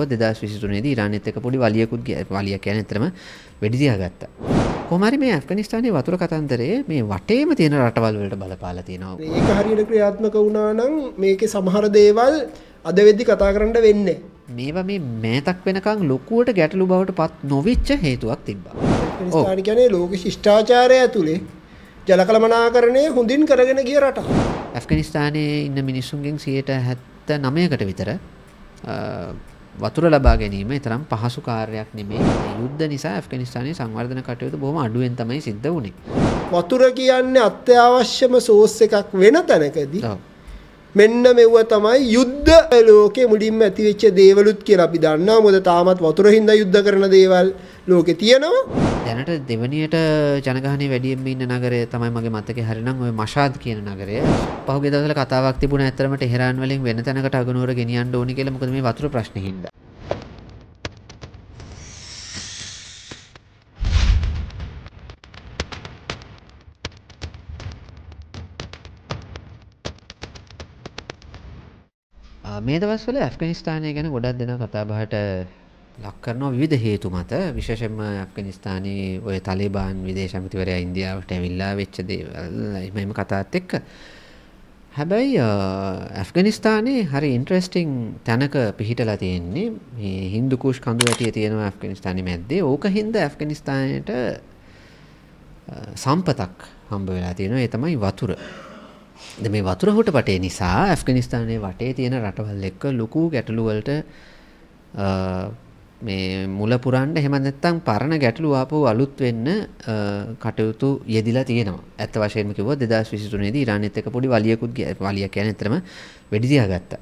2023 දී ඉරානෙත් එක්ක පොඩි වලියකුත් වලිය කියන්නේ ඇත්තටම වෙඩි තියාගත්තා. කොහොම හරි මේ ඇෆ්ගනිස්තානයේ වතුර කතන්දරේ මේ වටේම තියෙන රටවල් වලට බලපාලා තියෙනවා. ඒක හරියට ක්‍රියාත්මක වුණා නම් මේකේ සමහර දේවල් අද වෙද්දි කතා කරන්න වෙන්නේ. මේවා මේ මෑතක් වෙනකන් ලොකුවට ගැටලු බවට පත් නොවිච්ච හේතුවක් තිබ්බා. ඇෆ්ගනිස්තාන කියන්නේ ලෝක ශිෂ්ටාචාරය ඇතුලේ ජලකළමනාකරණය හොඳින් කරගෙන ගිය රටක්. ඇෆ්ගනිස්තානයේ ඉන්න මිනිස්සුන්ගෙන් 79%කට විතර වතුර ලබා ගැනීම තරම් පහසු කාර්යයක් නෙමෙයි. යුද්ධ නිසා ඇෆ්ගනිස්තානයේ සංවර්ධන කටයුතු බොහොම අඩුවෙන් තමයි සිද්ධ වුනේ. වතුර කියන්නේ අත්‍යවශ්‍යම සෝස් එකක් වෙන තැනකදී මෙන්න මෙව තමයි යුද්ධ ලෝකේ මුලින්ම ඇති වෙච්ච දේවලුත් කියලා අපි දන්නවා. මොකද තාමත් වතුර හින්දා යුද්ධ කරන දේවල් ලෝකේ තියෙනවා. දැනට දෙවනියට ජනගහනය වැඩියෙන්ම ඉන්න නගරය තමයි මගේ මතකේ හරිනම් ඔය මෂාද් කියන නගරය. පහුගිය දවස්වල කතාවක් තිබුණා ඇත්තටම ටෙහෙරාන් වලින් වෙන තැනකට අගනුවර ගෙනියන්න ඕනි කියලා. මොකද මේ වතුර ප්‍රශ්නේ හින්දා. මේ දවස්වල ඇෆ්ගනිස්තානය ගැන ගොඩක් දෙනා කතා බහට ලක් කරනවා විවිධ හේතු මත. විශේෂයෙන්ම ඇෆ්ගනිස්තානයේ ඔය තාලිබාන් විදේශ ඇමතිවරයා ඉන්දියාවට ඇවිල්ලා වෙච්ච දේවල් මෙහෙම කතාත් එක්ක. හැබැයි ඇෆ්ගනිස්තානයේ හරි ඉන්ටරෙස්ටිං තැනක පිහිටලා තියෙන්නේ. මේ හින්දු කුෂ් කඳු වැටිය තියෙනවා ඇෆ්ගනිස්තානයේ මැද්දේ. ඕක හින්දා ඇෆ්ගනිස්තානයට සම්පතක් හම්බ වෙලා තියෙනවා. ඒ තමයි වතුර. මේ වතුර හුටපටේ නිසා ඇෆ්ගනිස්තානයේ වටේ තියෙන රටවල් එක්ක ලොකු ගැටලු වලට මේ මුල පුරන්න එහෙම නැත්නම් පරණ ගැටලු ආපහු අලුත් වෙන්න කටයුතු යෙදිලා තියෙනවා. ඇත්ත වශයෙන්ම කිව්වොත් 2023 දී ඉරානෙත් එක්ක පොඩි වලියකුත් වලිය කියන්නේ ඇත්තටම වෙඩි තියාගත්තා.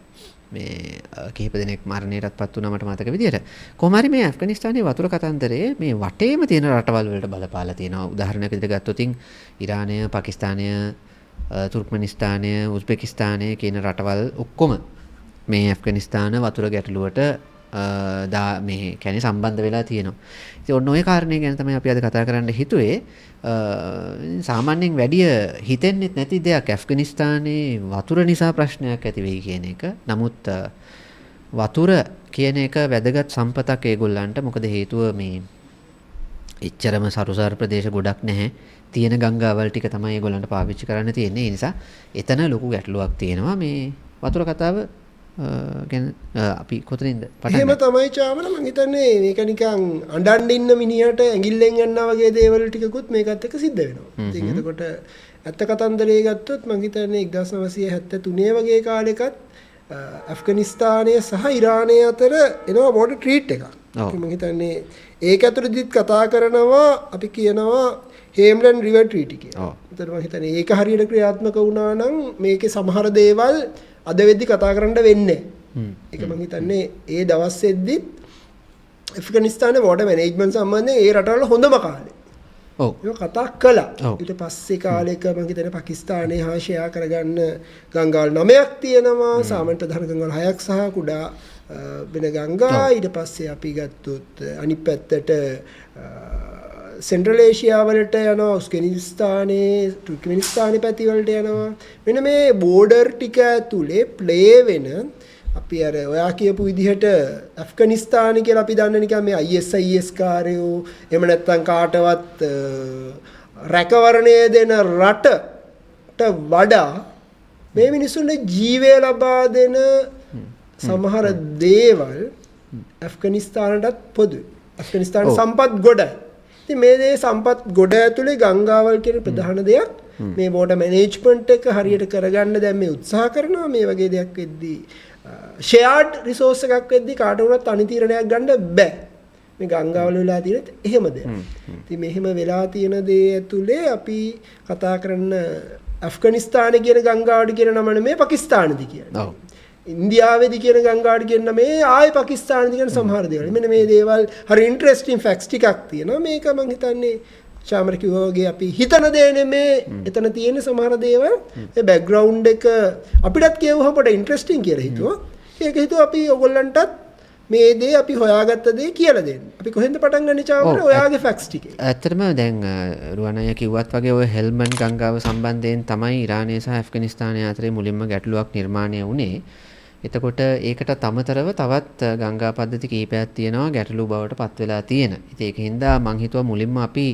මේ කිහිප දෙනෙක් මරණයටත් පත් වුණා මට මතක විදියට. කොහොම හරි මේ ඇෆ්ගනිස්තානයේ වතුර කතන්දරේ මේ වටේම තියෙන රටවල් වලට බලපාලා තියෙනවා. උදාහරණයක් විදිහට ගත්තොත් ඉරානය, පාකිස්තානය, තුර්ක්මනිස්තානය, උස්බෙකිස්තානය කියන රටවල් ඔක්කොම මේ ඇෆ්ගනිස්තාන වතුර ගැටලුවට මේ කියන්නේ සම්බන්ධ වෙලා තියෙනවා. ඉතින් ඔන්න ඔය කාරණේ ගැන තමයි අපි අද කතා කරන්න හිතුවේ. සාමාන්‍යයෙන් වැඩි හිතෙන්නේ නැති දෙයක් ඇෆ්ගනිස්තානයේ වතුර නිසා ප්‍රශ්නයක් ඇති වෙයි කියන එක. නමුත් වතුර කියන එක වැදගත් සම්පතක් ඒගොල්ලන්ට. මොකද හේතුව මේ එච්චරම සරුසාර ප්‍රදේශ ගොඩක් නැහැ. තියෙන ගංගාවල් ටික තමයි ඒගොල්ලන්ට පාවිච්චි කරන්න තියෙන්නේ. ඒ නිසා එතන ලොකු ගැටලුවක් තියෙනවා. මේ වතුර කතාව ගැන අපි කොතනින්ද පටන් එහෙම තමයි චාමල. මම හිතන්නේ මේක නිකන් අඬන් ඉන්න මිනිහට ඇඟිල්ලෙන් යනවා වගේ දේවල් ටිකකුත් මේකත් එක්ක සිද්ධ වෙනවා. ඉතින් එතකොට ඇත්ත කතන්දරේ ගත්තොත් මම හිතන්නේ 1973 වගේ කාලෙකත් ඇෆ්ගනිස්තානය සහ ඉරානය අතර එනවා බෝඩර් ට්‍රීට් එකක්. මම හිතන්නේ ඒක ඇතුළතදීත් කතා කරනවා අපි කියනවා හේම්ලන් රිවර් ට්‍රීටි කියලා. ඒතර මම හිතන්නේ ඒක හරියට ක්‍රියාත්මක වුණා නම් මේකේ සමහර දේවල් අද වෙද්දි කතා කරන්න වෙන්නේ. ඒක මම හිතන්නේ ඒ දවස්සෙද්දි ඇෆ්ගනිස්තානයේ වෝටර් මැනේජ්මන්ට් සම්බන්ධයෙන් ඒ රටවල හොඳම කාලේ. ඒක කතා කළා. ඊට පස්සේ කාලෙක මම හිතන්නේ පාකිස්තානයේ හා ෂෙයා කරගන්න ගංගාවල් 9ක් තියෙනවා. සාමාන්‍ය ප්‍රධාන ගංගාවල් 6ක් සහ කුඩා වෙන ගංගා. ඊට පස්සේ අපි ගත්තොත් අනිත් පැත්තට සෙන්ට්‍රල් ඒෂියා වලට යනවා, උස්බෙකිස්තානයේ, තුර්ක්මනිස්තානයේ පැති වලට යනවා. මෙන්න මේ බෝඩර් ටික ඇතුලේ ප්ලේ වෙන අපි අර ඔයා කියපු විදිහට ඇෆ්ගනිස්තාන කියලා අපි දන්න නිකන් මේ ISIS කාරයෝ එහෙම නැත්නම් කාටවත් රැකවරණය දෙන රටට වඩා මේ මිනිස්සුන්ගේ ජීවය ලබා දෙන සමහර දේවල් ඇෆ්ගනිස්තානටත් පොදුයි. ඇෆ්ගනිස්තාන සම්පත් ගොඩයි. ඉතින් මේ දේ සම්පත් ගොඩ ඇතුලේ ගංගාවල් කියන ප්‍රධාන දෙයක්. මේ වෝටර් මැනේජ්මන්ට් එක හරියට කරගන්න දැන් මේ උත්සාහ කරනවා. මේ වගේ දෙයක් වෙද්දී ෂෙයාර්ඩ් රිසෝස් එකක් වෙද්දී කාට වුණත් අනිතීරණයක් ගන්න බෑ. මේ ගංගාවල වෙලා තියෙන එහෙම දෙයක්. ඉතින් මෙහෙම වෙලා තියෙන දේ ඇතුලේ අපි කතා කරන ඇෆ්ගනිස්තාන කියන ගංගාවට කියන නම නෙමෙයි පාකිස්තානදී කියන්නේ. ඉන්දියාවේදී කියන ගංගාවට කියන මේ ආයේ පාකිස්තානදී කියන සමහර දේවල්. මෙන්න මේ දේවල් හරි ඉන්ටරෙස්ටිං ෆැක්ට්ස් ටිකක් තියෙනවා. මේක මම හිතන්නේ චාමර කිව්වා වගේ අපි හිතන දේ නෙමේ එතන තියෙන සමහර දේවල් ඒ බෑග්ග්‍රවුන්ඩ් එක අපිටත් කියවුවම පොඩ ඉන්ටරෙස්ටිං කියලා හිතුවා. ඒක හිතුවා අපි ඔයගොල්ලන්ටත් මේ දේ අපි හොයාගත්ත දේ කියලා දෙන්න. අපි කොහෙන්ද පටන් ගන්නේ චාමර? ඔයාගේ ෆැක්ට්ස් ටික. ඇත්තටම දැන් රුවනය කිව්වත් වගේ ඔය හෙල්මන් ගංගාව සම්බන්ධයෙන් තමයි ඉරානය සහ ඇෆ්ගනිස්තානය අතරේ මුලින්ම ගැටලුවක් නිර්මාණය වුණේ. එතකොට ඒකට අමතරව තවත් ගංගා පද්ධති කීපයක් තියෙනවා ගැටලු බවට පත් වෙලා තියෙන. ඉතින් ඒකින්ද මං හිතුවා මුලින්ම අපි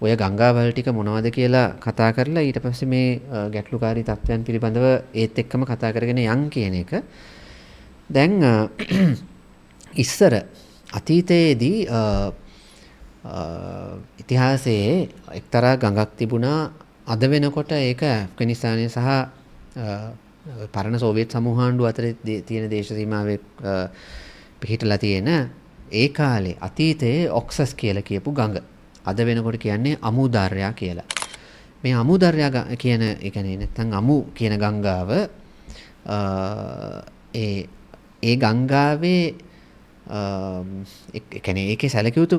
ඔය ගංගාවල් ටික මොනවද කියලා කතා කරලා ඊට පස්සේ මේ ගැටලුකාරී තත්ත්වයන් පිළිබඳව ඒත් එක්කම කතා කරගෙන යන් කියන එක. දැන් ඉස්සර අතීතයේදී ඉතිහාසයේ එක්තරා ගඟක් තිබුණා. අද වෙනකොට ඒක ඇෆ්ගනිස්තානයේ සහ පරණ සෝවියට් සමූහාණ්ඩුව අතර තියෙන දේශ සීමාවේ පිහිටලා තියෙන ඒ කාලේ අතීතයේ ඔක්සස් කියලා කියපු ගඟ. අද වෙනකොට කියන්නේ අමුදර්යා කියලා. මේ අමුදර්යා කියන ඒ කියන්නේ නැත්නම් අමු කියන ගංගාව ඒ ගංගාවේ ඒ කියන්නේ ඒකේ සැලකිය යුතු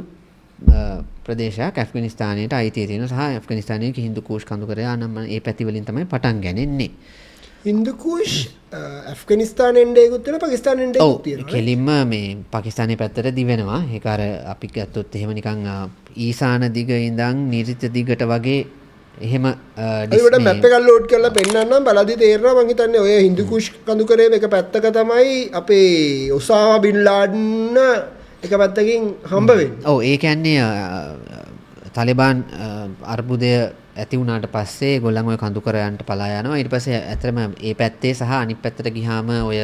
ප්‍රදේශයක් ඇෆ්ගනිස්තානයට අයිති තියෙන සහ ඇෆ්ගනිස්තානයේ හින්දු කූෂ් කඳුකරය නම් මේ පැති වලින් තමයි පටන් ගන්නේ. හින්දු කූෂ් ඇෆ්ගනිස්තානෙන් දෙයක්ත් වෙනවා පාකිස්තානෙන් දෙයක්ත් තියෙනවා. කෙලින්ම මේ පාකිස්තානයේ පැත්තට දිවෙනවා. ඒක අර අපි ගත්තොත් එහෙම නිකන් ඊසාන දිග ඉඳන් නිරිත දිගට වගේ එහෙම ඒකට මැප් එකක් ලෝඩ් කරලා පෙන්නන්නම් බලද්දි තේරෙනවා මං හිතන්නේ ඔය හින්දු කූෂ් කඳුකරේ එක පැත්තක තමයි අපේ ඔසාමා බින් ලාඩන් එක පැත්තකින් හම්බ වෙන්නේ. ඔව් ඒ කියන්නේ තාලිබාන් අර්බුදය ඇති වුණාට පස්සේ ඒගොල්ලන් ඔය කඳුකරයන්ට පලා යනවා. ඊට පස්සේ ඇත්තටම ඒ පැත්තේ සහ අනිත් පැත්තට ගියාම ඔය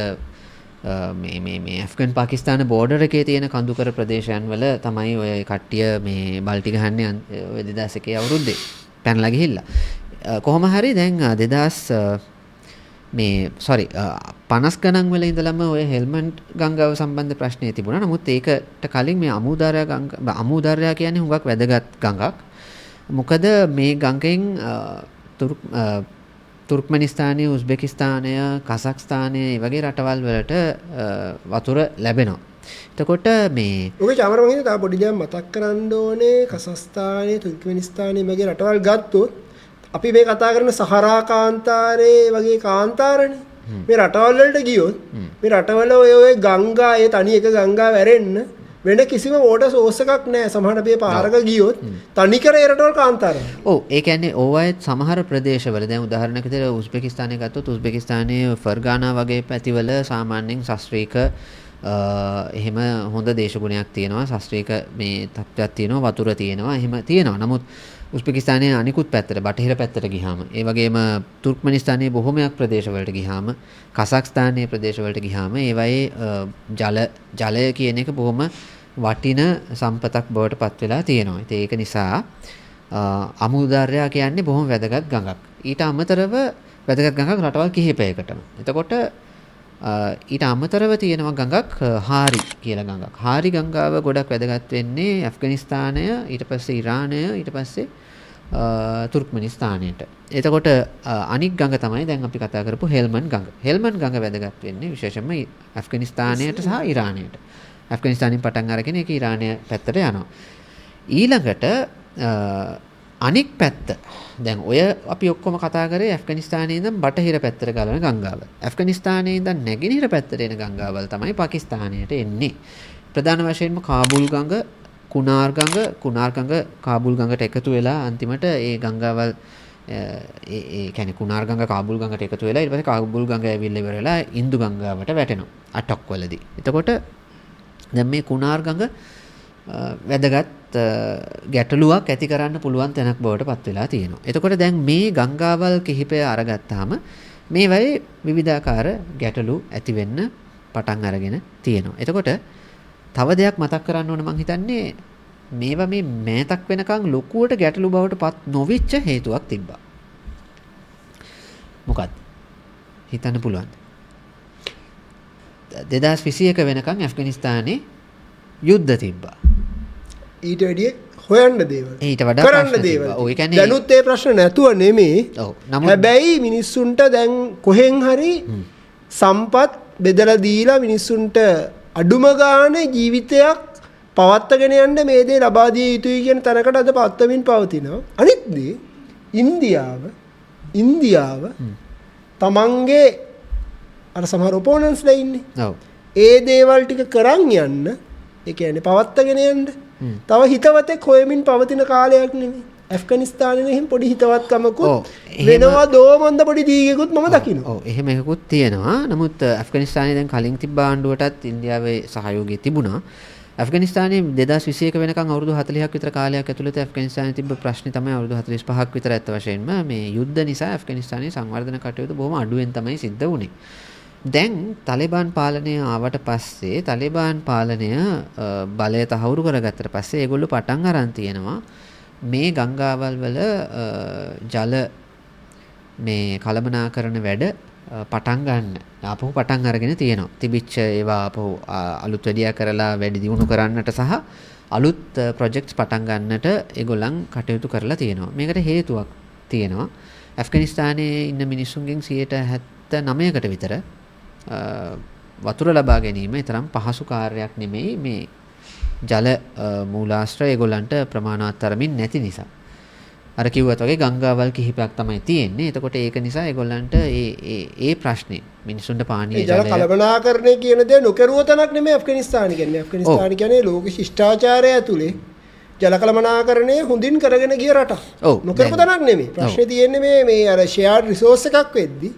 මේ ඇෆ්ගන් පාකිස්තාන බෝඩර් එකේ තියෙන කඳුකර ප්‍රදේශයන් වල තමයි ඔය කට්ටිය මේ බල්ටි ගහන්නේ ඔය 2001 අවුරුද්දේ පැනලා ගිහිල්ලා. කොහොම හරි දැන් 50 ගණන් වල ඉඳලම ඔය හෙල්මන්ඩ් ගංගාව සම්බන්ධ ප්‍රශ්නේ තිබුණා. නමුත් ඒකට කලින් මේ අමුදර්යා කියන්නේ හුඟක් වැදගත් ගඟක්. මොකද මේ ගඟෙන් තුර්ක්මනිස්තානය, උස්බෙකිස්තානය, කසක්ස්තානය වගේ රටවල් වලට වතුර ලැබෙනවා. එතකොට මේ ඔක චාමර මම හිතා පොඩි දෙයක් මතක් කරන්න ඕනේ. කසස්ථානයේ, තුර්ක්මනිස්තානයේ වගේ රටවල් ගත්තොත් අපි මේ කතා කරන සහරා කාන්තාරේ වගේ කාන්තාරනේ. මේ රටවල් වලට ගියොත් මේ රටවල ඔය ගංගා ඒ තනි එක ගංගා වැරෙන්න වෙන කිසිම වෝටර් සෝස් එකක් නැහැ. සමහර අපේ පාරක ගියොත් තනිකර ඒ රටවල් කාන්තාරයි. ඔව් ඒ කියන්නේ ඕවයේ සමහර ප්‍රදේශවල දැන් උදාහරණයක් විදිහට උස්බෙකිස්තානයේ ගත්තොත් උස්බෙකිස්තානයේ ෆර්ගානා වගේ පැතිවල සාමාන්‍යයෙන් ශාස්ත්‍රීය එහෙම හොඳ දේශගුණයක් තියෙනවා. ශාස්ත්‍රීය මේ තත්ත්වයක් තියෙනවා, වතුර තියෙනවා, එහෙම තියෙනවා. නමුත් උස්බෙකිස්තානයේ අනිකුත් පැත්තට බටහිර පැත්තට ගියාම ඒ වගේම තුර්ක්මනිස්තානයේ බොහොමයක් ප්‍රදේශවලට ගියාම කසක්ස්තානයේ ප්‍රදේශවලට ගියාම ඒවයේ ජලය කියන එක බොහොම වටින සම්පතක් බවට පත් වෙලා තියෙනවා. ඉතින් ඒක නිසා අමුදර්යා කියන්නේ බොහොම වැදගත් ගඟක්. ඊට අමතරව වැදගත් ගඟක් රටවල් කිහිපයකටම. එතකොට ඊට අමතරව තියෙනවා ගඟක් හාරි කියලා ගඟක්. හාරි ගංගාව ගොඩක් වැදගත් වෙන්නේ ඇෆ්ගනිස්තානය, ඊට පස්සේ ඉරානය, ඊට පස්සේ තුර්ක්මනිස්තානයට. එතකොට අනික් ගඟ තමයි දැන් අපි කතා කරපු හෙල්මන්ඩ් ගඟ. හෙල්මන්ඩ් ගඟ වැදගත් වෙන්නේ විශේෂයෙන්ම ඇෆ්ගනිස්තානයට සහ ඉරානයට. ඇෆ්ගනිස්තානෙන් පටන් අරගෙන ඒක ඉරානය පැත්තට යනවා. ඊළඟට අනික් පැත්ත දැන් ඔය අපි ඔක්කොම කතා කරේ ඇෆ්ගනිස්තානයේ ඉඳන් බටහිර පැත්තට ගලන ගංගාව. ඇෆ්ගනිස්තානයේ ඉඳන් නැගෙනහිර පැත්තට එන ගංගාවල් තමයි පාකිස්තානයට එන්නේ. ප්‍රධාන වශයෙන්ම කාබුල් ගඟ, කුනාර් ගඟ, කාබුල් ගඟට එකතු වෙලා අන්තිමට ඒ ගංගාවල් ඒ කියන්නේ කුනාර් ගඟ කාබුල් ගඟට එකතු වෙලා ඊට පස්සේ කාබුල් ගඟ ඇවිල්ලා ඉවර වෙලා ඉන්දු ගංගාවට වැටෙනවා අටක් වලදී. එතකොට දැන් මේ කුනාර් ගඟ වැදගත් ගැටලුවක් ඇති කරන්න පුළුවන් තැනක් බවට පත් වෙලා තියෙනවා. එතකොට දැන් මේ ගංගාවල් කිහිපය අරගත්තාම මේ වෙයි විවිධාකාර ගැටලු ඇති වෙන්න පටන් අරගෙන තියෙනවා. එතකොට තව දෙයක් මතක් කරන්න ඕන මං හිතන්නේ මේවා මේ මෑතක් වෙනකන් ලොකුවට ගැටලු බවට පත් නොවිච්ච හේතුවක් තිබ්බා. මොකක්ද? හිතන්න පුළුවන්ද? 2021 වෙනකන් ඇෆ්ගනිස්තානයේ යුද්ධ තිබ්බා. ඊට වැඩිය හොයන්න දේවල්. ඊට වඩා කරන්න දේවල්. ඔව් ඒ කියන්නේ දැනුත් ඒ ප්‍රශ්න නැතුව නෙමෙයි. ඔව්. නමුත් හැබැයි මිනිස්සුන්ට දැන් කොහෙන් හරි සම්පත් බෙදලා දීලා මිනිස්සුන්ට අඩුම ගානේ ජීවිතයක් පවත්වාගෙන යන්න මේ දේ ලබා දිය යුතුයි කියන තැනකට අද පත්වමින් පවතිනවා. අනිත් දේ ඉන්දියාව තමන්ගේ අර සමහර ඔපෝනන්ට්ස්ලා ඉන්නේ. ඔව්. ඒ දේවල් ටික කරන් යන්න, ඒ කියන්නේ පවත්වාගෙන යන්න තව හිතවතෙක් හොයමින් පවතින කාලයක් නෙමෙයි. ඇෆ්ගනිස්තානයේ හිම පොඩි හිතවත්කමකුත් ඔව්, එහෙම- වෙනවා දෝමන්ද පොඩි දීගෙකුත් මම දකිනවා. ඔව් එහෙම එකකුත් තියෙනවා. නමුත් ඇෆ්ගනිස්තානයේ දැන් කලින් තිබ්බ ආණ්ඩුවටත් ඉන්දියාවේ සහයෝගය තිබුණා. ඇෆ්ගනිස්තානයේ 2021 වෙනකන් අවුරුදු 40ක් විතර කාලයක් ඇතුළත ඇෆ්ගනිස්තානයේ තිබ්බ ප්‍රශ්නේ තමයි අවුරුදු 45ක් විතර ඇත්ත වශයෙන්ම මේ යුද්ධ නිසා ඇෆ්ගනිස්තානයේ සංවර්ධන කටයුතු බොහොම අඩුවෙන් තමයි සිද්ධ වුනේ. දැන් තාලිබාන් පාලනය ආවට පස්සේ තාලිබාන් පාලනය බලය තහවුරු කරගත්තට පස්සේ ඒගොල්ලෝ පටන් අරන් තියෙනවා මේ ගංගාවල් වල ජල මේ කළමනාකරන වැඩ පටන් ගන්න. ආපහු පටන් අරගෙන තියෙනවා. තිබිච්ච ඒවා ආපහු අලුත් වැඩියා කරලා වැඩි දියුණු කරන්නට සහ අලුත් ප්‍රොජෙක්ට්ස් පටන් ගන්නට ඒගොල්ලන් කටයුතු කරලා තියෙනවා. මේකට හේතුවක් තියෙනවා. ඇෆ්ගනිස්තානයේ ඉන්න මිනිස්සුන්ගෙන් 79%කට විතර වතුර ලබා ගැනීම තරම් පහසු කාර්යයක් නෙමෙයි. මේ ජල මූලාශ්‍ර ඒගොල්ලන්ට ප්‍රමාණවත් තරමින් නැති නිසා. අර කිව්වත් වගේ ගංගාවල් කිහිපයක් තමයි තියෙන්නේ. එතකොට ඒක නිසා ඒගොල්ලන්ට ඒ ප්‍රශ්නේ මිනිසුන්ට පානීය ජල ජලය කළමනාකරණය කියන දේ නොකරුව තැනක් නෙමෙයි ඇෆ්ගනිස්තාන කියන්නේ. ඇෆ්ගනිස්තාන කියන්නේ ලෝක ශිෂ්ටාචාරය ඇතුලේ ජල කළමනාකරණය හොඳින් කරගෙන ගිය රටක්. ඔව්, නොකරපු තැනක් නෙමෙයි. ප්‍රශ්නේ තියෙන්නේ මේ අර ෂෙයාර්ඩ් රිසෝස් එකක් වෙද්දි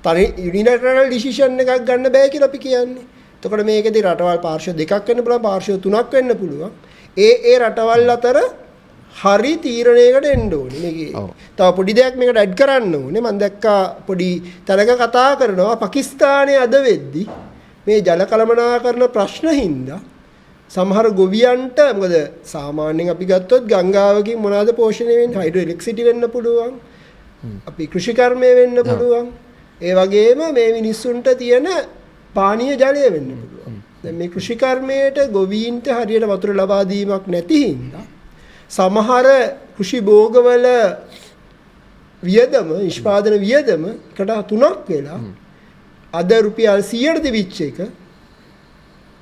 තනි යුනිලැටරල් ඩිසිෂන් එකක් ගන්න බෑ කියලා අපි කියන්නේ. එතකොට මේකෙදි රටවල් පාර්ශ්ව දෙකක් වෙන්න පුළුවන්, පාර්ශ්ව තුනක් වෙන්න පුළුවන්. ඒ රටවල් අතර හරි තීරණයකට එන්න ඕනේ. මේකේ තව පොඩි දෙයක් මේකට ඇඩ් කරන්න ඕනේ. මම දැක්කා පොඩි තරක කතා කරනවා පාකිස්තානයේ අද වෙද්දි මේ ජල කළමනාකරණ ප්‍රශ්න හින්දා සමහර ගොවියන්ට මොකද සාමාන්‍යයෙන් අපි ගත්තොත් ගංගාවකින් මොනවාද පෝෂණය වෙන්නේ? හයිඩ්‍රෝ ඉලෙක්ට්‍රිසිටි වෙන්න පුළුවන්. අපි කෘෂිකර්මය වෙන්න පුළුවන්. ඒ වගේම මේ මිනිස්සුන්ට තියෙන පානීය ජලය වෙන්න පුළුවන්. දැන් මේ කෘෂිකර්මයට ගොවීන්ට හරියට වතුර ලබා දීමක් නැති හින්දා සමහර කෘෂි භෝගවල වියදම නිෂ්පාදන වියදම එකට තුනක් වෙලා අද රුපියල් 100ට දෙවිච්ච එක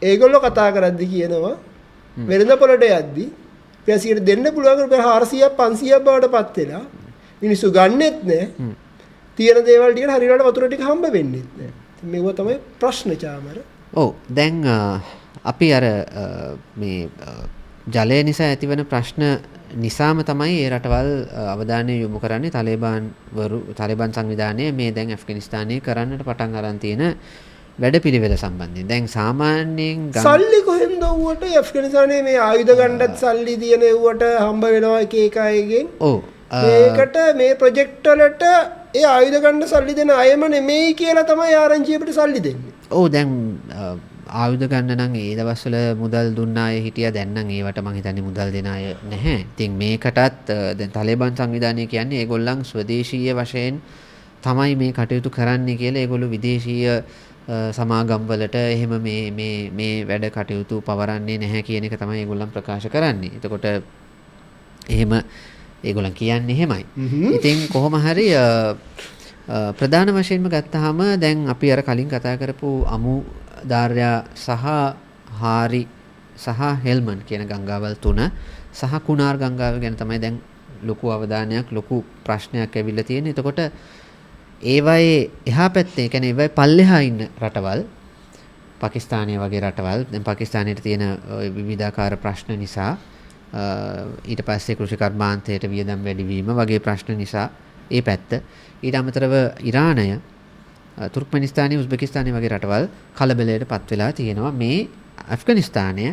ඒගොල්ලෝ කතා කරද්දි කියනවා වෙළඳ පොළට යද්දි රුපියල් 100ට දෙන්න පුළුවන් රුපියල් 400ක් 500ක් බවට පත් වෙලා මිනිස්සු ගන්නෙත් නැහැ. තියෙන දේවල් ටිකට හරියට වතුර ටික හම්බ වෙන්නෙත් නැහැ. මේවා තමයි ප්‍රශ්න චාමර. ඔව් දැන් අපි අර මේ ජලය නිසා ඇතිවන ප්‍රශ්න නිසාම තමයි ඒ රටවල් අවධානය යොමු කරන්නේ තාලිබාන් සංවිධානය මේ දැන් ඇෆ්ගනිස්තානයේ කරන්නට පටන් අරන් තියෙන වැඩපිළිවෙල සම්බන්ධයෙන්. දැන් සාමාන්‍යයෙන් සල්ලි කොහෙන්ද වුවට ඇෆ්ගනිස්තානයේ මේ ආයුධ ගණ්ඩත් සල්ලි දියන එව්වට හම්බ වෙනවා එක අයගෙන්. ඔව් මේකට මේ ප්‍රොජෙක්ට් වලට ඒ ආයුධ ගන්න සල්ලි දෙන අයම නෙමෙයි කියලා තමයි ආරංචි අපිට සල්ලි දෙන්නේ. ඔව් දැන් ආයුධ ගන්න නම් ඒ දවස්වල මුදල් දුන්න අය හිටියා. දැන් නම් ඒවට මං හිතන්නේ මුදල් දෙන අය නැහැ. ඉතින් මේකටත් දැන් තාලිබාන් සංවිධානය කියන්නේ ඒගොල්ලන් ස්වදේශීය වශයෙන් තමයි මේ කටයුතු කරන්නේ කියලා. ඒගොල්ලෝ විදේශීය සමාගම් වලට එහෙම මේ වැඩ කටයුතු පවරන්නේ නැහැ කියන එක තමයි ඒගොල්ලන් ප්‍රකාශ කරන්නේ. එතකොට එහෙම ඒගොල්ලන් කියන්නේ එහෙමයි. ඉතින් කොහොම හරි ප්‍රධාන වශයෙන්ම ගත්තාම දැන් අපි අර කලින් කතා කරපු අමුදාර්යා සහ හාරි සහ හෙල්මන් කියන ගංගාවල් තුන සහ කුනාර් ගංගාව ගැන තමයි දැන් ලොකු අවධානයක් ලොකු ප්‍රශ්නයක් ඇවිල්ලා තියෙන්නේ. එතකොට ඒවයේ එහා පැත්තේ කියන්නේ ඒවයේ පල්ලෙහා ඉන්න රටවල් පාකිස්තානය වගේ රටවල් දැන් පාකිස්තානයේ තියෙන විවිධාකාර ප්‍රශ්න නිසා ඊට පස්සේ කෘෂි කර්මාන්තයට වියදම් වැඩිවීම වගේ ප්‍රශ්න නිසා ඒ පැත්ත ඊට අමතරව ඉරානය තුර්ක්මනිස්තානය උස්බෙකිස්තානය වගේ රටවල් කලබලයට පත් වෙලා තියෙනවා මේ ඇෆ්ගනිස්තානය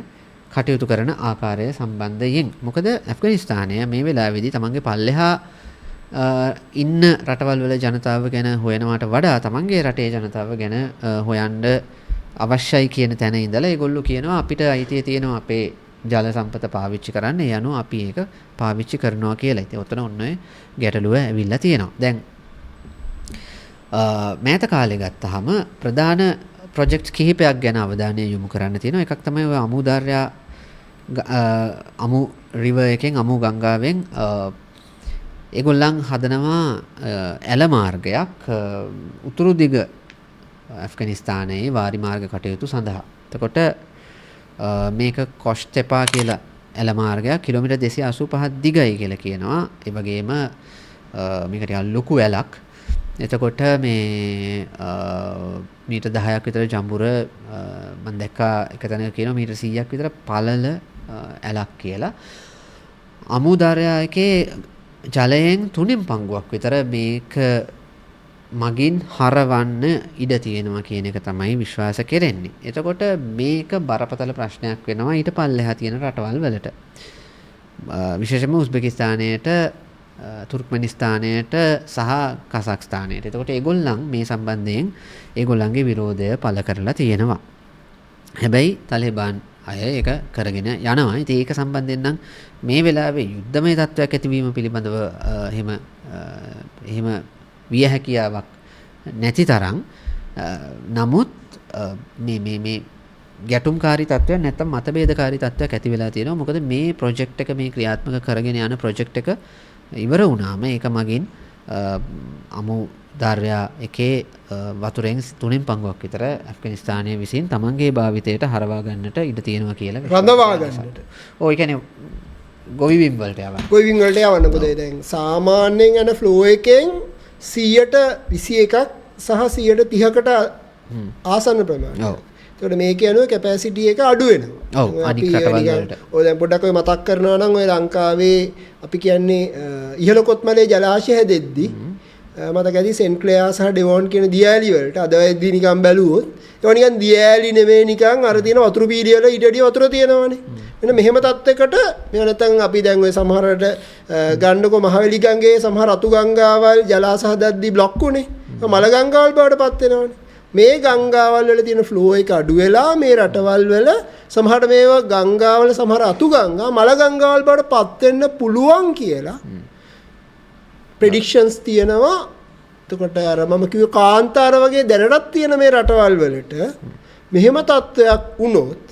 කටයුතු කරන ආකාරය සම්බන්ධයෙන්. මොකද ඇෆ්ගනිස්තානය මේ වෙලාවේදී තමන්ගේ පල්ලෙහා ඉන්න රටවල් වල ජනතාව ගැන හොයනවාට වඩා තමන්ගේ රටේ ජනතාව ගැන හොයන්න අවශ්‍යයි කියන තැන ඉඳලා ඒගොල්ලෝ කියනවා අපිට අයිතිය තියෙනවා අපේ ජල සම්පත පාවිච්චි කරන්න. ඒ අනුව අපි ඒක පාවිච්චි කරනවා කියලා. ඉතින් ඔතන ඔන්න ඔය ගැටලුව ඇවිල්ලා තියෙනවා. දැන් මෑත කාලේ ගත්තාම ප්‍රධාන ප්‍රොජෙක්ට්ස් කිහිපයක් ගැන අවධානය යොමු කරන්න තියෙනවා. එකක් තමයි ඔය අමුදාර්යා අමු රිවර් එකෙන් අමු ගංගාවෙන් ඒගොල්ලන් හදනවා ඇල මාර්ගයක් උතුරු දිග ඇෆ්ගනිස්තානයේ වාරි මාර්ග කටයුතු සඳහා. එතකොට මේක කොෂ්ටෙපා කියලා ඇල මාර්ගයක් කිලෝමීටර් 285ක් දිගයි කියලා කියනවා. ඒ වගේම මේක ටිකක් ලොකු ඇලක්. එතකොට මේ මීටර් 10ක් විතර ජම්බුර මම දැක්කා එක තැනක කියනවා මීටර් 100ක් විතර පළල ඇලක් කියලා. අමුදාර්යා එකේ ජලයෙන් 3න් පංගුවක් විතර මේක මගින් හරවන්න ඉඩ තියෙනවා කියන එක තමයි විශ්වාස කෙරෙන්නේ. එතකොට මේක බරපතල ප්‍රශ්නයක් වෙනවා ඊට පල්ලෙහා තියෙන රටවල් වලට. විශේෂයෙන්ම උස්බෙකිස්තානයට, තුර්ක්මනිස්තානයට සහ කසක්ස්තානයට. එතකොට ඒගොල්ලන් මේ සම්බන්ධයෙන් ඒගොල්ලන්ගේ විරෝධය පළ කරලා තියෙනවා. හැබැයි තාලිබාන් අය ඒක කරගෙන යනවා. ඉතින් ඒක සම්බන්ධයෙන් නම් මේ වෙලාවේ යුද්ධමය තත්ත්වයක් ඇතිවීම පිළිබඳව එහෙම විය හැකියාවක් නැති තරම් නමුත් මේ ගැටුම්කාරී තත්ත්වයක් නැත්නම් මතභේදකාරී තත්ත්වයක් ඇති වෙලා තියෙනවා. මොකද මේ ප්‍රොජෙක්ට් එක මේ ක්‍රියාත්මක කරගෙන යන ප්‍රොජෙක්ට් එක ඉවර වුණාම ඒක මගින් අමුදාර්යා එකේ වතුරෙන් 3න් පංගුවක් විතර ඇෆ්ගනිස්තානයේ විසින් තමන්ගේ භාවිතයට හරවා ගන්නට ඉඩ තියෙනවා කියලා රඳවා ගන්නට. ඔය කියන්නේ ගොවිබිම් වලට යවන්න. ගොවිබිම් වලට යවන්න. මොකද දැන් සාමාන්‍යයෙන් යන ෆ්ලෝ එකෙන් 121ක් සහ 130කට ආසන්න ප්‍රමාණයක්. ඒකට මේ කියනවා කැපැසිටි එක අඩු වෙනවා. ඔව් අනික් රටවල් වලට. ඔය දැන් පොඩ්ඩක් ඔය මතක් කරනවා නම් ඔය ලංකාවේ අපි කියන්නේ ඉහළ කොත්මලේ ජලාශය හැදෙද්දි මතක ඇති සෙන්ට් ක්ලෙයා සහ ඩෙවොන් කියන දියඇලි වලට අද වෙද්දි නිකන් බැලුවොත් ඒවා නිකන් දියඇලි නෙවෙයි නිකන් අර තියෙන වතුරු පීඩිය වල ඊට වැඩිය වතුර තියෙනවානේ. මෙන්න මෙහෙම තත්යකට මේව නැත්නම් අපි දැන් ඔය සමහරට ගන්නකො මහවැලි ගංගේ සමහර අතු ගංගාවල් ජලාශ හදද්දි බ්ලොක් උනේ. මල ගංගාවල් බවට පත් වෙනවානේ. මේ ගංගාවල් වල තියෙන ෆ්ලෝ එක අඩු වෙලා මේ රටවල් වල සමහරට මේවා ගංගාවල සමහර අතු ගංගා මල ගංගාවල් බවට පත් වෙන්න පුළුවන් කියලා ප්‍රෙඩික්ෂන්ස් තියෙනවා. එතකොට අර මම කිව්ව කාන්තාර වගේ දැනටත් තියෙන මේ රටවල් වලට මෙහෙම තත්ත්වයක් වුණොත්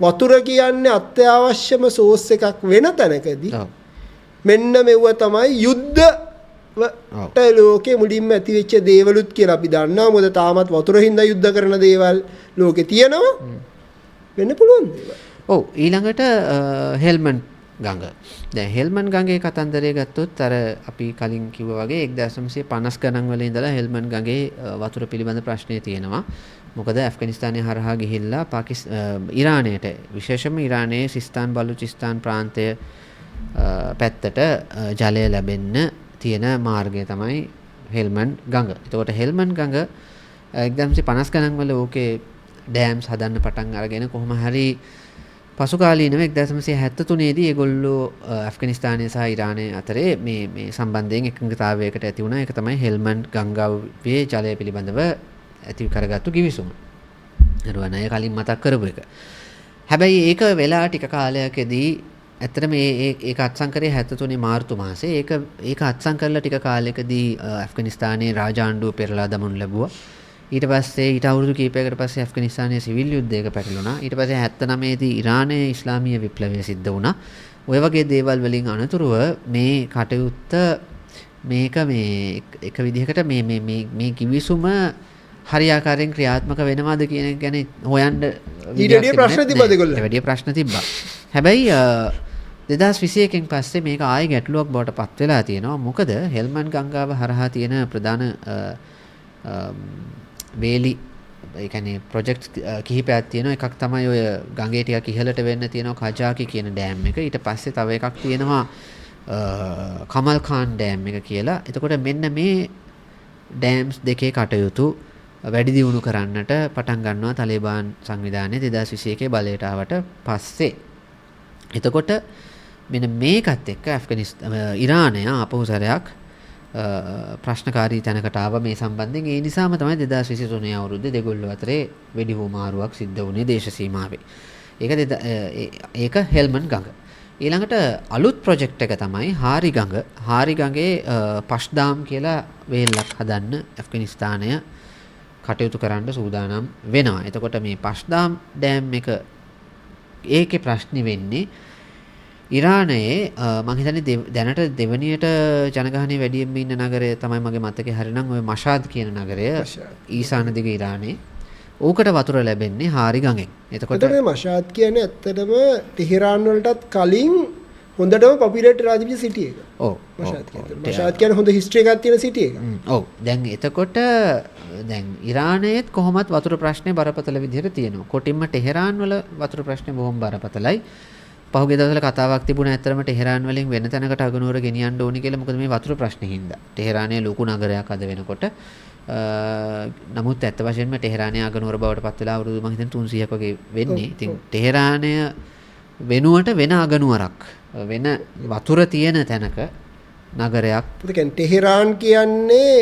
වතුර කියන්නේ අත්‍යවශ්‍යම සෝස් එකක් වෙන තැනකදී මෙන්න මෙව තමයි යුද්ධ ලෝකෙ මුලින්ම ඇති වෙච්ච දේවලුත් කියලා අපි දන්නවා. මොකද තාමත් වතුර හින්දා යුද්ධ කරන දේවල් ලෝකේ තියෙනවා. වෙන්න පුළුවන් දේවල්. ඔව් ඊළඟට හෙල්මන්ඩ් ගඟ. දැන් හෙල්මන්ඩ් ගඟේ කතන්දරය ගත්තොත් අර අපි කලින් කිව්වා වගේ 1950 ගණන් වල ඉඳලා හෙල්මන්ඩ් ගඟේ වතුර පිළිබඳ ප්‍රශ්නේ තියෙනවා. මොකද ඇෆ්ගනිස්තානය හරහා ගිහිල්ලා ඉරානයට විශේෂයෙන්ම ඉරානයේ සිස්තාන් බලුචිස්තාන් ප්‍රාන්තය පැත්තට ජලය ලැබෙන්න තියෙන මාර්ගය තමයි හෙල්මන්ඩ් ගඟ. එතකොට හෙල්මන්ඩ් ගඟ 1950 ගණන් වල ඕකේ ඩෑම්ස් හදන්න පටන් අරගෙන කොහොම හරි පසු කාලීනව 1973 දී ඒගොල්ලෝ ඇෆ්ගනිස්තානය සහ ඉරානය අතරේ මේ සම්බන්ධයෙන් එකඟතාවයකට ඇති වුණා. ඒක තමයි හෙල්මන්ඩ් ගංගාවේ ජලය පිළිබඳව ඇති කරගත්තු කිවිසුම. අරුවන් අය කලින් මතක් කරපු එක. හැබැයි ඒක වෙලා ටික කාලයකදී ඇත්තටම ඒක අත්සන් කරේ 73 මාර්තු මාසේ. ඒක අත්සන් කරලා ටික කාලයකදී ඇෆ්ගනිස්තානයේ රාජාණ්ඩුව පෙරලා දමනු ලැබුවා. ඊට පස්සේ ඊට අවුරුදු කිහිපයකට පස්සේ ඇෆ්ගනිස්තානයේ සිවිල් යුද්ධයක පැටළුණා. ඊට පස්සේ 79 දී ඉරානයේ ඉස්ලාමීය විප්ලවය සිද්ධ වුණා. ඔය වගේ දේවල් වලින් අනතුරුව මේ කටයුත්ත මේක මේ එක විදිහකට මේ කිවිසුම හරියාකාරයෙන් ක්‍රියාත්මක වෙනවද කියන එක ගැන හොයන්න ඊට වැඩි ප්‍රශ්න තිබ්බද ඒගොල්ලෝ? වැඩි ප්‍රශ්න තිබ්බා. හැබැයි 2021 පස්සේ මේක ආයෙ ගැටලුවක් බවට පත් වෙලා තියෙනවා. මොකද හෙල්මන්ඩ් ගංගාව හරහා තියෙන ප්‍රධාන වේලි ඒ කියන්නේ ප්‍රොජෙක්ට්ස් කිහිපයක් තියෙනවා. එකක් තමයි ඔය ගඟේ ටිකක් ඉහළට වෙන්න තියෙනවා කජාකි කියන ඩෑම් එක. ඊට පස්සේ තව එකක් තියෙනවා කමල් ખાන් ඩෑම් එක කියලා. එතකොට මෙන්න මේ ඩෑම්ස් දෙකේ කටයුතු වැඩි දියුණු කරන්නට පටන් ගන්නවා තාලිබාන් සංවිධානයේ 2021 බලයට ආවට පස්සේ. එතකොට මෙන්න මේකත් එක්ක ඉරානය ආපහු සැරයක් ප්‍රශ්නකාරී තැනකට ආව මේ සම්බන්ධයෙන්. ඒ නිසාම තමයි 2023 අවුරුද්දේ දෙගොල්ලෝ අතරේ වෙඩි හුවමාරුවක් සිද්ධ වුණේ දේශ සීමාවේ. ඒක හෙල්මන්ඩ් ගඟ. ඊළඟට අලුත් ප්‍රොජෙක්ට් එක තමයි හාරි ගඟ. හාරි ගඟේ පෂ්දාම් කියලා වේලක් හදන්න ඇෆ්ගනිස්තානය කටයුතු කරන්න සූදානම් වෙනවා. එතකොට මේ පෂ්දාම් ඩෑම් එක ඒකේ ප්‍රශ්නේ වෙන්නේ ඉරානයේ මම හිතන්නේ දැනට දෙවනියට ජනගහනය වැඩියෙන් ඉන්න නගරය තමයි මගේ මතකේ හරිනම් ඔය මෂාද් කියන නගරය ඊසාන දිග ඉරානයේ. ඕකට වතුර ලැබෙන්නේ හාරි ගඟෙන්. එතකොට මේ මෂාද් කියන්නේ ඇත්තටම ටෙහෙරාන් වලටත් කලින් හොඳටම පොපියුලර් රාජ්‍ය සිටි එක. ඔව්. මෂාද් කියන්නේ හොඳ හිස්ටරි එකක් තියෙන සිටි එක. ඔව්. දැන් එතකොට දැන් ඉරානයේත් කොහොමත් වතුර ප්‍රශ්නේ බරපතල විදිහට තියෙනවා. කොටින්ම ටෙහෙරාන් වල වතුර ප්‍රශ්නේ බොහොම බරපතලයි. පහුගිය දවස්වල කතාවක් තිබුණා ඇත්තටම ටෙහෙරාන් වලින් වෙන තැනකට අගනුවර ගෙනියන්න ඕනි කියලා. මොකද මේ වතුර ප්‍රශ්නේ හින්දා. ටෙහෙරානේ ලොකු නගරයක් අද වෙනකොට. නමුත් ඇත්ත වශයෙන්ම ටෙහෙරානේ අගනුවර බවට පත් වෙලා අවුරුදු මම හිතන්නේ 300ක් වගේ වෙන්නේ. ඉතින් ටෙහෙරානය වෙනුවට වෙන අගනුවරක් වෙන වතුර තියෙන තැනක නගරයක්. ඒ කියන්නේ ටෙහෙරාන් කියන්නේ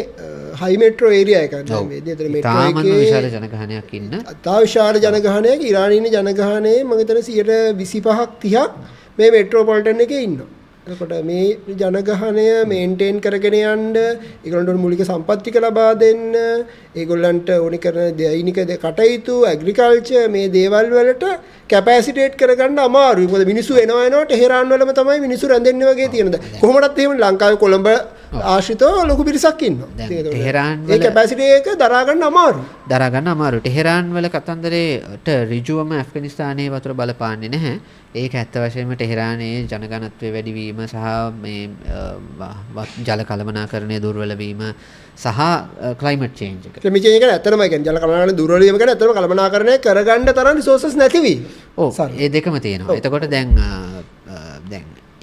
හයි මෙට්‍රෝ ඒරියා එකක් නේ මේ. ඒතර මෙට්‍රෝ එකේ විශාල ජනගහනයක් ඉන්න. අතා විශාල ජනගහනයක ඉරානයේ ඉන්න ජනගහනයේ මම හිතන 25ක් 30ක් මේ මෙට්‍රෝපොලිටන් එකේ ඉන්නවා. එතකොට මේ ජනගහනය මේන්ටේන් කරගෙන යන්න ඒගොල්ලන්ට මූලික සම්පත් ටික ලබා දෙන්න ඒගොල්ලන්ට ඕනි කරන දෛනික කටයුතු ඇග්‍රිකල්චර් මේ දේවල් වලට කැපැසිටේට් කරගන්න අමාරුයි. මොකද මිනිස්සු එනවා ටෙහෙරාන් වලම තමයි මිනිස්සු රැඳෙන්නේ වගේ තියෙනවා. කොහොමදත් එහෙම ලංකාවේ කොළඹ ආශ්‍රිතව ලොකු පිරිසක් ඉන්නවා. ටෙහෙරාන් වල ඒ කැපැසිටි එක දරා ගන්න අමාරුයි. දරා ගන්න අමාරුයි. ටෙහෙරාන් වල කතන්දරේට ඍජුවම ඇෆ්ගනිස්තානයේ වතුර බලපාන්නේ නැහැ. ඒක ඇත්ත වශයෙන්ම ටෙහෙරානයේ ජනගහනත්වයේ වැඩිවීම සහ මේ ජල කළමනාකරණය දුර්වල වීම සහ ක්ලයිමට් චේන්ජ් එක. ක්ලයිමට් චේන්ජ් එක ඇත්තටම කියන්නේ ජල කළමනාකරණය දුර්වල වීම කියන්නේ ඇත්තටම කළමනාකරණය කරගන්න තරම් රිසෝසස් නැතිවීම. ඔව් ඒ දෙකම තියෙනවා. එතකොට දැන්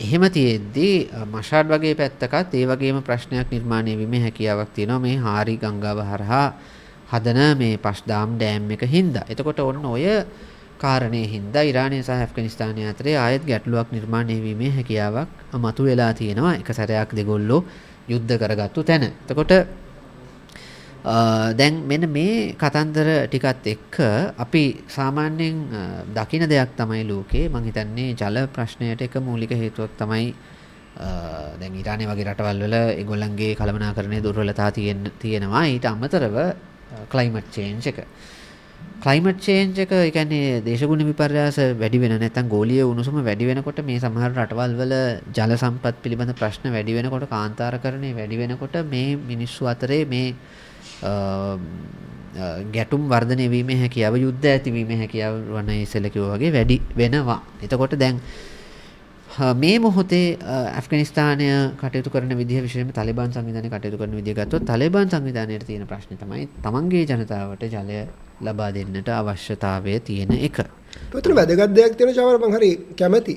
එහෙම තියෙද්දී මෂාඩ් වගේ පැත්තකත් ඒ වගේම ප්‍රශ්නයක් නිර්මාණය වීමේ හැකියාවක් තියෙනවා මේ හාරි ගංගාව හරහා හදන මේ පස්දාම් ඩෑම් එක හින්දා. එතකොට ඔන්න ඔය කාරණේ හින්දා ඉරානය සහ ඇෆ්ගනිස්තානය අතරේ ආයෙත් ගැටලුවක් නිර්මාණය වීමේ හැකියාවක් මතුවලා තියෙනවා. එක සැරයක් දෙගොල්ලෝ යුද්ධ කරගත්තු තැන. එතකොට දැන් මෙන්න මේ කතන්දර ටිකත් එක්ක අපි සාමාන්‍යයෙන් දකින දෙයක් තමයි ලෝකේ මං හිතන්නේ ජල ප්‍රශ්නයට එක මූලික හේතුවක් තමයි දැන් ඉරානය වගේ රටවල් වල ඒගොල්ලන්ගේ කළමනාකරණයේ දුර්වලතා තියෙනවා. ඊට අමතරව ක්ලයිමට් චේන්ජ් එක. ක්ලයිමට් චේන්ජ් එක ඒ කියන්නේ දේශගුණ විපර්යාස වැඩි වෙන නැත්නම් ගෝලීය උණුසුම වැඩි වෙනකොට මේ සමහර රටවල් වල ජල සම්පත් පිළිබඳ ප්‍රශ්න වැඩි වෙනකොට කාන්තාරකරණය වැඩි වෙනකොට මේ මිනිස්සු අතරේ මේ ගැටුම් වර්ධනය වීමේ හැකියාව යුද්ධ ඇතිවීමේ හැකියාව වන ඉස්සෙල්ලා කිව්වා වගේ වැඩි වෙනවා. එතකොට දැන් මේ මොහොතේ ඇෆ්ගනිස්තානය කටයුතු කරන විදිහ විශේෂයෙන්ම තාලිබාන් සංවිධානය කටයුතු කරන විදිහ ගත්තොත් තාලිබාන් සංවිධානයට තියෙන ප්‍රශ්නේ තමයි තමන්ගේ ජනතාවට ජලය ලබා දෙන්නට අවශ්‍යතාවය තියෙන එක. ඒතර වැදගත් දෙයක් තියෙන චාවර මම හරි කැමැති.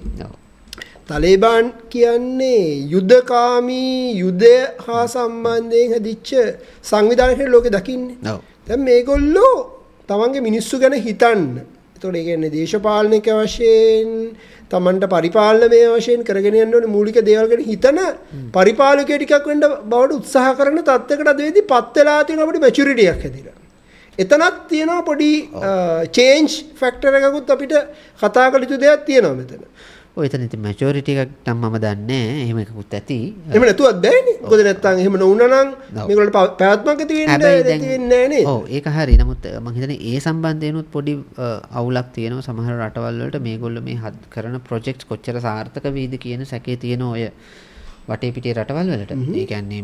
තාලිබාන් කියන්නේ යුද්ධකාමී යුද්ධය හා සම්බන්ධයෙන් හැදිච්ච සංවිධානයක් ලෝකෙ දකින්නේ. දැන් මේගොල්ලෝ තමන්ගේ මිනිස්සු ගැන හිතන්න. ඒතකොට ඒ කියන්නේ දේශපාලනික වශයෙන් තමන්ට පරිපාලනමය වශයෙන් කරගෙන යන්න ඕනේ මූලික දේවල් ගැන හිතන පරිපාලකයෙක් ටිකක් වෙන්න බවට උත්සාහ කරන තත්යකට අද වෙද්දී පත් වෙලා තියෙන අපිට මැචියුරිටි එකක් හැදිලා. එතනක් තියෙනවා පොඩි චේන්ජ් ෆැක්ටර් එකකුත් අපිට කතා කළ යුතු දෙයක් තියෙනවා මෙතන. ඔය එතන ඉතින් මැචියුරිටි එකක් නම් මම දන්නේ එහෙම එකකුත් ඇති. එහෙම නැතුවත් බෑනේ. මොකද නැත්තම් එහෙම නොවුනා නම් මේගොල්ලෝ පැවැත්මක් ඇති වෙන්නේ නැහැ නේද? ඔව් ඒක හරි. නමුත් මම හිතන්නේ ඒ සම්බන්ධයෙන්ුත් පොඩි අවුලක් තියෙනවා සමහර රටවල් වලට මේගොල්ලෝ මේ කරන ප්‍රොජෙක්ට්ස් කොච්චර සාර්ථක වෙයිද කියන සැකේ තියෙන ඔය වටේ පිටේ රටවල් වලට. ඒ කියන්නේ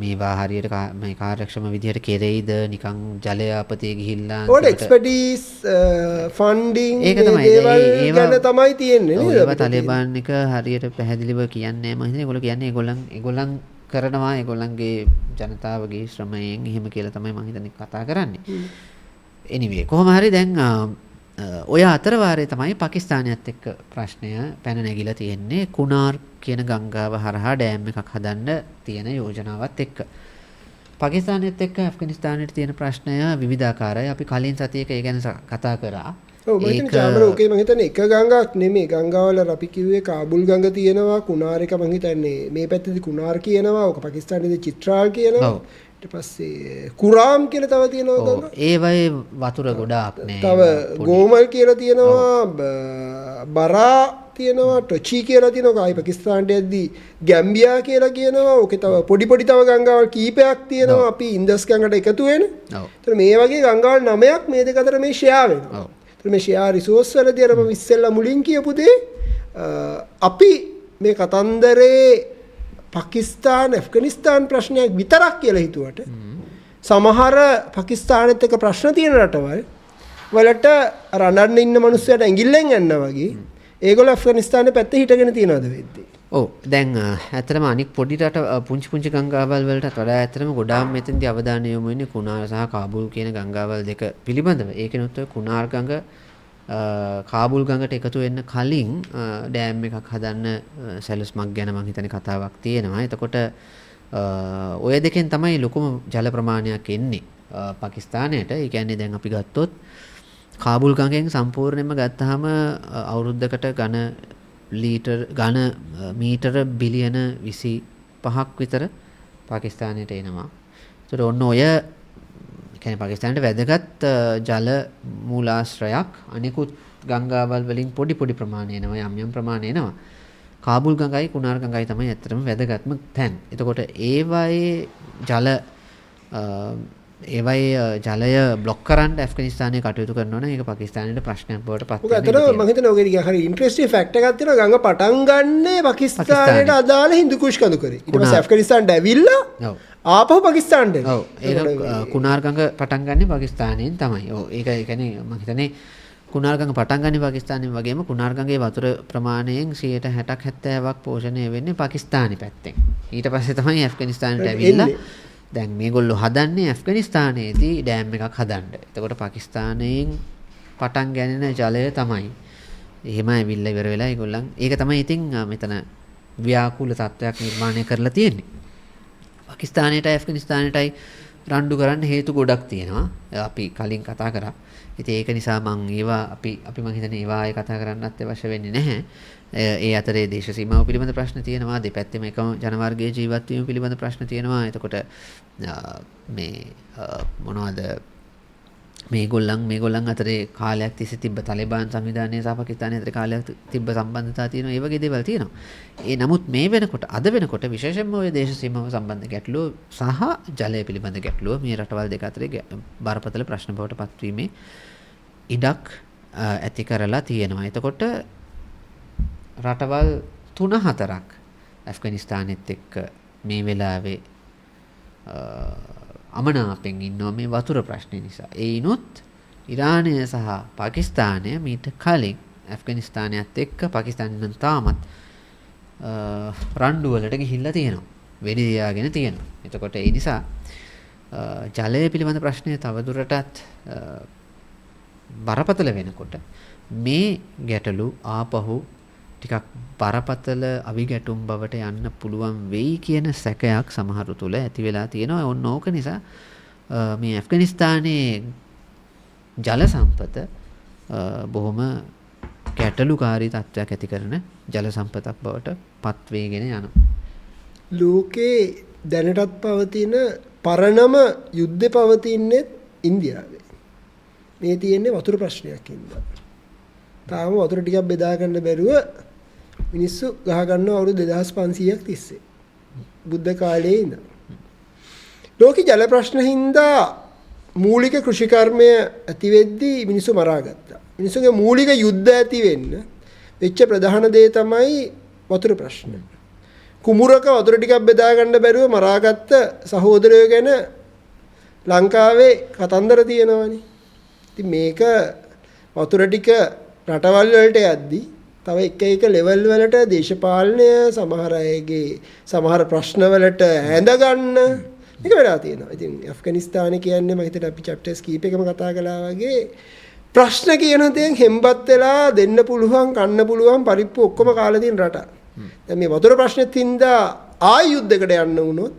මේවා හරියට මේ කාර්යක්ෂම විදිහට කෙරෙයිද නිකන් ජලය අපතේ ගිහිල්ලා ඔය එක්ස්පර්ටිස් ෆන්ඩින් ඒක තමයි ඒවා තමයි තියෙන්නේ නේද? ඒවා තාලිබාන් එක හරියට පැහැදිලිව කියන්නේ මම හිතන්නේ ඒගොල්ලෝ කියන්නේ ඒගොල්ලන් කරනවා ඒගොල්ලන්ගේ ජනතාවගේ ශ්‍රමයෙන් එහෙම කියලා තමයි මම හිතන්නේ කතා කරන්නේ. anyway කොහොම හරි දැන් ඔය අතර වාරේ තමයි පාකිස්තානයත් එක්ක ප්‍රශ්නය පැන නැගිලා තියෙන්නේ කුනාර් කියන ගංගාව හරහා ඩෑම් එකක් හදන්න තියෙන යෝජනාවත් එක්ක. පාකිස්තානයත් එක්ක ඇෆ්ගනිස්තානයට තියෙන ප්‍රශ්නය විවිධාකාරයි. අපි කලින් සතියක ඒ ගැන කතා කරා. ඔව් මම හිතන්නේ චාමර ඔකේ මම හිතන්නේ එක ගංගාවක් නෙමෙයි ගංගාවල අපි කිව්වේ කාබුල් ගඟ තියෙනවා කුනාර් එක මම හිතන්නේ මේ පැත්තේදී කුනාර් කියනවා ඔක පාකිස්තානයේදී චිත්‍රාල් කියනවා. ඊට පස්සේ කුරාම් කියලා තව තියෙනවා ගඟ. ඒ වගේ වතුර ගොඩාක් නෑ. තව ගෝමල් කියලා තියෙනවා බරා තියෙනවා ටොචි කියලා තියෙනවා. ආයි පාකිස්තානට යද්දී ගැම්බියා කියලා කියනවා. ඕකේ තව පොඩි තව ගංගාවල් කීපයක් තියෙනවා. අපි ඉන්දස් ගඟට එකතු වෙන. ඒතර මේ වගේ ගංගාවල් 9ක් මේ දෙක අතර මේ ෂෙයා වෙනවා. ඒතර මේ ෂෙයා රිසෝස් වලදී අර මම ඉස්සෙල්ලා මුලින් කියපු දේ අපි මේ කතන්දරේ පාකිස්තාන ඇෆ්ගනිස්තාන් ප්‍රශ්නයක් විතරක් කියලා හිතුවට සමහර පාකිස්තානෙත් එක්ක ප්‍රශ්න තියෙන රටවල් වලට රණන්න ඉන්න මිනිස්සුන්ට ඇඟිල්ලෙන් යනවා වගේ ඒගොල්ලෝ ඇෆ්ගනිස්තානේ පැත්තේ හිටගෙන තියනවාද වෙද්දී. ඔව් දැන් ඇත්තටම අනික් පොඩි රට පුංචි ගංගාවල් වලටත් වඩා ඇත්තටම ගොඩාක් මෙතෙන්දී අවධානය යොමු වෙන්නේ කුනාර් සහ කාබුල් කියන ගංගාවල් දෙක පිළිබඳව. ඒකෙනුත් ඔය කුනාර් ගඟ කාබුල් ගඟට එකතු වෙන්න කලින් ඩෑම් එකක් හදන්න සැලසුමක් ගැන මම හිතන්නේ කතාවක් තියෙනවා. එතකොට ඔය දෙකෙන් තමයි ලොකුම ජල ප්‍රමාණයක් එන්නේ පාකිස්තානයට. ඒ කියන්නේ දැන් අපි ගත්තොත් කාබුල් ගඟෙන් සම්පූර්ණයෙන්ම ගත්තාම අවුරුද්දකට ඝන මීටර බිලියන 25ක් විතර පාකිස්තානයට එනවා. ඒතර ඔන්න ඔය කියන්නේ පාකිස්තානයට වැදගත් ජල මූලාශ්‍රයක් අනිකුත් ගංගාවල් වලින් පොඩි ප්‍රමාණය එනවා යම් ප්‍රමාණය එනවා. කාබුල් ගඟයි කුනාර් ගඟයි තමයි ඇත්තටම වැදගත්ම තැන්. එතකොට ඒවයේ ජලය බ්ලොක් කරන්න ඇෆ්ගනිස්තානය කටයුතු කරනවා නම් ඒක පාකිස්තානයේ ප්‍රශ්නයක් බවට පත් වෙනවා. ඔක අතන මම හිතන්නේ ඔගේ නිකන් හරි ඉන්ටරෙස්ටිං ෆැක්ට් එකක් තියෙනවා. ගඟ පටන් ගන්නේ පාකිස්තානයට අදාළ හින්දු කුෂ් කඳු කරේ. ඊට පස්සේ ඇෆ්ගනිස්තානට ඇවිල්ලා ඔව් ආපහු පාකිස්තානට එනවා. ඔව් ඒක කුනාර් ගඟ පටන් ගන්නේ පාකිස්තානයෙන් තමයි. ඔව් ඒක ඒ කියන්නේ මම හිතන්නේ කුනාර් ගඟ පටන් ගන්නේ පාකිස්තානයෙන් වගේම කුනාර් ගඟේ වතුර ප්‍රමාණයෙන් 60%ක් 70ක් පෝෂණය වෙන්නේ පාකිස්තානි පැත්තෙන්. ඊට පස්සේ තමයි ඇෆ්ගනිස්තානට ඇවිල්ලා දැන් මේගොල්ලෝ හදන්නේ ඇෆ්ගනිස්තානයේදී ඩෑම් එකක් හදන්න. එතකොට පාකිස්තානයෙන් පටන් ගන්න ජලය තමයි. එහෙම ඇවිල්ලා ඉවර වෙලා ඒගොල්ලන් ඒක තමයි ඉතින් මෙතන ව්‍යාකූල තත්ත්වයක් නිර්මාණය කරලා තියෙන්නේ. පාකිස්තානයටයි ඇෆ්ගනිස්තානයටයි රණ්ඩු කරන්න හේතු ගොඩක් තියෙනවා. අපි කලින් කතා කරා. ඉතින් ඒක නිසා මම ඒවා අපි මම හිතන්නේ ඒවා ආයේ කතා කරන්නත් අවශ්‍ය වෙන්නේ නැහැ. ඒ අතරේ දේශ සීමාව පිළිබඳ ප්‍රශ්න තියෙනවා. දෙපැත්තෙම එකම ජනවර්ගයේ ජීවත් වීම පිළිබඳ ප්‍රශ්න තියෙනවා. එතකොට මේ මොනවද මේගොල්ලන් අතරේ කාලයක් තිස්සේ තිබ්බ තාලිබාන් සංවිධානය සහ පාකිස්තානය අතරේ කාලයක් තිබ්බ සම්බන්ධතා තියෙනවා. ඒ වගේ දේවල් තියෙනවා. නමුත් මේ වෙනකොට අද වෙනකොට විශේෂයෙන්ම ওই දේශ සීමාව සම්බන්ධ ගැටලුව සහ ජලය පිළිබඳ ගැටලුව මේ රටවල් දෙක අතරේ බරපතල ප්‍රශ්න බවට පත්වීමේ ඉඩක් ඇති කරලා තියෙනවා. එතකොට රටවල් 3-4ක් ඇෆ්ගනිස්තානෙත් එක්ක මේ වෙලාවේ අමනාපෙන් ඉන්නවා මේ වතුර ප්‍රශ්නේ නිසා. ඒනොත් ඉරානය සහ පාකිස්තානය මීට කලින් ඇෆ්ගනිස්තානයත් එක්ක පාකිස්තානෙන් තාමත් රණ්ඩු වලට ගිහිල්ලා තියෙනවා. වෙඩි තියාගෙන තියෙනවා. එතකොට ඒ නිසා ජලය පිළිබඳ ප්‍රශ්නය තවදුරටත් බරපතල වෙනකොට මේ ගැටලු ආපහු ටිකක් බරපතල අවිගැටුම් බවට යන්න පුළුවන් වෙයි කියන සැකයක් සමහරු තුල ඇති වෙලා තියෙනවා. ඔන්න ඕක නිසා මේ ඇෆ්ගනිස්තානයේ ජල සම්පත බොහොම ගැටලුකාරී තත්ත්වයක් ඇති කරන ජල සම්පතක් බවට පත් වෙගෙන යනවා. ලෝකේ දැනටත් පවතින පරණම යුද්ධේ පවතින්නේ ඉන්දියාවේ. මේ තියෙන්නේ වතුර ප්‍රශ්නයක් හින්දා. තාම වතුර ටිකක් බෙදා ගන්න බැරුව මිනිස්සු ගහ ගන්නවා අවුරුදු 2500ක් තිස්සේ. බුද්ධ කාලයේ ඉඳන්. ලෝක ජල ප්‍රශ්න හින්දා මූලික කෘෂිකර්මය ඇති වෙද්දී මිනිස්සු මරා ගත්තා. මිනිස්සුගේ මූලික යුද්ධ ඇති වෙන්න වෙච්ච ප්‍රධාන දේ තමයි වතුර ප්‍රශ්න. කුඹුරක වතුර ටිකක් බෙදා ගන්න බැරුව මරාගත්ත සහෝදරයෝ ගැන ලංකාවේ කතන්දර තියෙනවානේ. ඉතින් මේක වතුර ටික රටවල් වලට යද්දී තව එක ලෙවල් වලට දේශපාලනය සමහර අයගේ සමහර ප්‍රශ්න වලට ඇඳ ගන්න මේක වෙලා තියෙනවා. ඉතින් ඇෆ්ගනිස්තානය කියන්නේ මම හිතට අපි චැප්ටර්ස් කීපයකම කතා කළා වගේ ප්‍රශ්න කියන දේෙන් හෙම්බත් වෙලා දෙන්න පුළුවන් කන්න පුළුවන් පරිප්පු ඔක්කොම කාලා තියෙන රට. දැන් මේ වතුර ප්‍රශ්නෙත් හින්දා ආයුද්ධයකට යන්න වුණොත්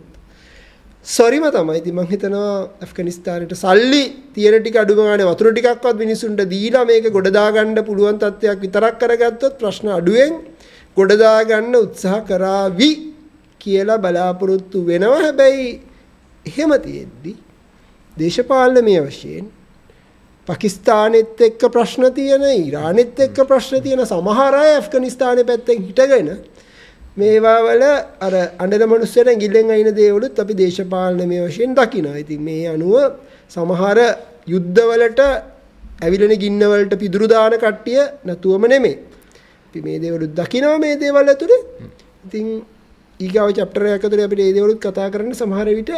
සොරිම තමයි. ඉතින් මම හිතනවා ඇෆ්ගනිස්තානයට සල්ලි තියෙන ටික අඩුම ගානේ වතුර ටිකක්වත් මිනිසුන්ට දීලා මේක ගොඩ දාගන්න පුළුවන් තත්ත්වයක් විතරක් කරගත්තොත් ප්‍රශ්න අඩුවෙන් ගොඩ දාගන්න උත්සාහ කරાવી කියලා බලාපොරොත්තු වෙනවා. හැබැයි එහෙම තියෙද්දි දේශපාලනමය වශයෙන් පාකිස්තානෙත් එක්ක ප්‍රශ්න තියෙන, ඉරානෙත් එක්ක ප්‍රශ්න තියෙන සමහර අය ඇෆ්ගනිස්තානයේ පැත්තෙන් හිටගෙන මේවා වල අර අඬන මිනිස්සුන්ට ඇඟිල්ලෙන් අයින දේවලුත් අපි දේශපාලනමය වශයෙන් දකිනවා. ඉතින් මේ අනුව සමහර යුද්ධවලට ඇවිලෙන ගින්න වලට පිදුරු දාන කට්ටිය නැතුවම නෙමෙයි. අපි මේ දේවලුත් දකිනවා මේ දේවල් ඇතුලේ. ඉතින් ඊගාව චැප්ටර් එකක ඇතුලේ අපිට මේ දේවලුත් කතා කරන්න සමහර විට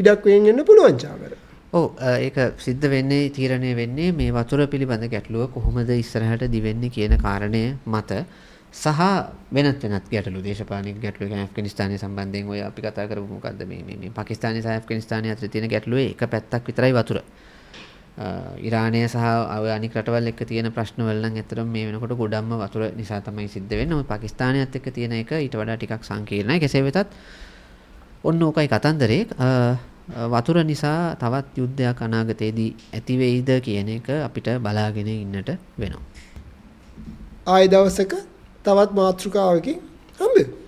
ඉඩක් වෙන්න යන්න පුළුවන් චාමර. ඔව් ඒක සිද්ධ වෙන්නේ තීරණය වෙන්නේ මේ වතුර පිළිබඳ ගැටලුව කොහොමද ඉස්සරහට දිවෙන්නේ කියන කාරණය මත සහ වෙනත් ගැටලු දේශපාලනික ගැටලු කියන්නේ ඇෆ්ගනිස්තානය සම්බන්ධයෙන් ඔය අපි කතා කරපු මොකද්ද මේ පාකිස්තානය සහ ඇෆ්ගනිස්තානය අතර තියෙන ගැටලුවේ එක පැත්තක් විතරයි වතුර. ඉරානය සහ අනික් රටවල් එක්ක තියෙන ප්‍රශ්නවල නම් ඇත්තටම මේ වෙනකොට ගොඩක්ම වතුර නිසා තමයි සිද්ධ වෙන්නේ. මොකද පාකිස්තානයත් එක්ක තියෙන එක ඊට වඩා ටිකක් සංකීර්ණයි. කෙසේ වෙතත් ඔන්න ඕකයි කතන්දරේ. වතුර නිසා තවත් යුද්ධයක් අනාගතයේදී ඇති වෙයිද කියන එක අපිට බලාගෙන ඉන්නට වෙනවා. ආය දවසක තවත් මාතෘකාවකින් හම්බෙමු.